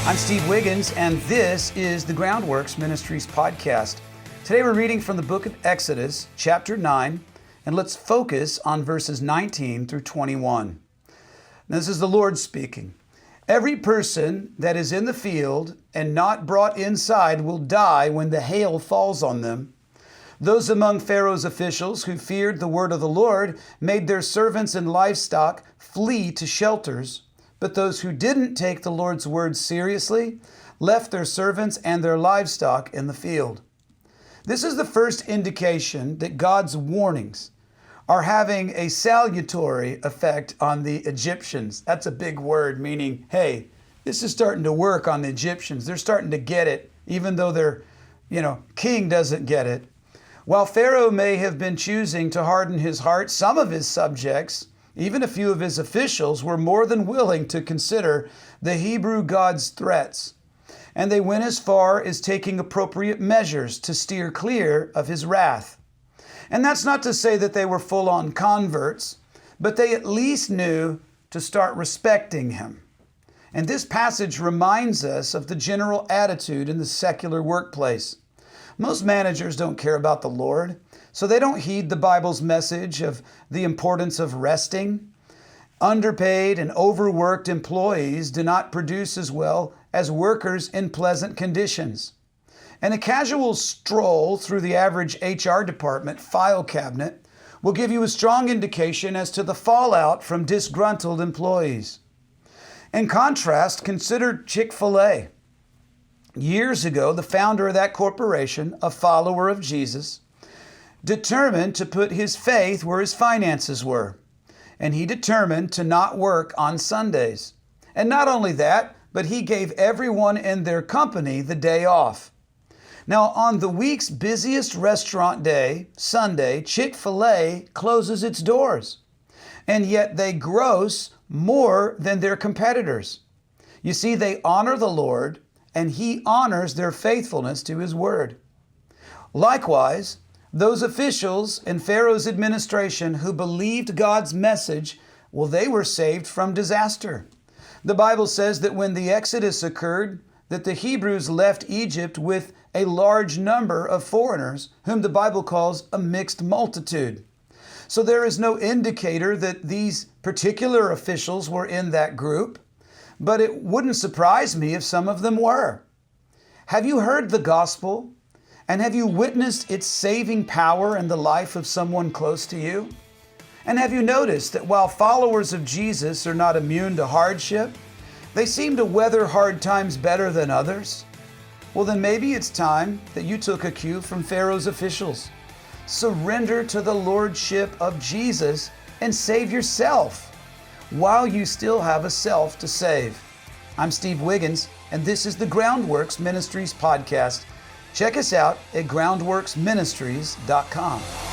I'm Steve Wiggins, and this is the Groundworks Ministries podcast. Today we're reading from the book of Exodus, chapter 9, and let's focus on verses 19 through 21. Now, this is the Lord speaking. Every person that is in the field and not brought inside will die when the hail falls on them. Those among Pharaoh's officials who feared the word of the Lord made their servants and livestock flee to shelters. But those who didn't take the Lord's word seriously left their servants and their livestock in the field. This is the first indication that God's warnings are having a salutary effect on the Egyptians. That's a big word, meaning, hey, this is starting to work on the Egyptians. They're starting to get it, even though their king doesn't get it. While Pharaoh may have been choosing to harden his heart, some of his subjects, even a few of his officials, were more than willing to consider the Hebrew God's threats. And they went as far as taking appropriate measures to steer clear of his wrath. And that's not to say that they were full-on converts, but they at least knew to start respecting him. And this passage reminds us of the general attitude in the secular workplace. Most managers don't care about the Lord, so they don't heed the Bible's message of the importance of resting. Underpaid and overworked employees do not produce as well as workers in pleasant conditions. And a casual stroll through the average HR department file cabinet will give you a strong indication as to the fallout from disgruntled employees. In contrast, consider Chick-fil-A. Years ago, the founder of that corporation, a follower of Jesus, determined to put his faith where his finances were. And he determined to not work on Sundays. And not only that, but he gave everyone in their company the day off. Now, on the week's busiest restaurant day, Sunday, Chick-fil-A closes its doors. And yet they gross more than their competitors. You see, they honor the Lord, and he honors their faithfulness to his word. Likewise, those officials in Pharaoh's administration who believed God's message, well, they were saved from disaster. The Bible says that when the Exodus occurred, that the Hebrews left Egypt with a large number of foreigners, whom the Bible calls a mixed multitude. So there is no indicator that these particular officials were in that group, but it wouldn't surprise me if some of them were. Have you heard the gospel? And have you witnessed its saving power in the life of someone close to you? And have you noticed that while followers of Jesus are not immune to hardship, they seem to weather hard times better than others? Well, then maybe it's time that you took a cue from Pharaoh's officials. Surrender to the lordship of Jesus and save yourself while you still have a self to save. I'm Steve Wiggins, and this is the Groundworks Ministries podcast. Check us out at groundworksministries.com.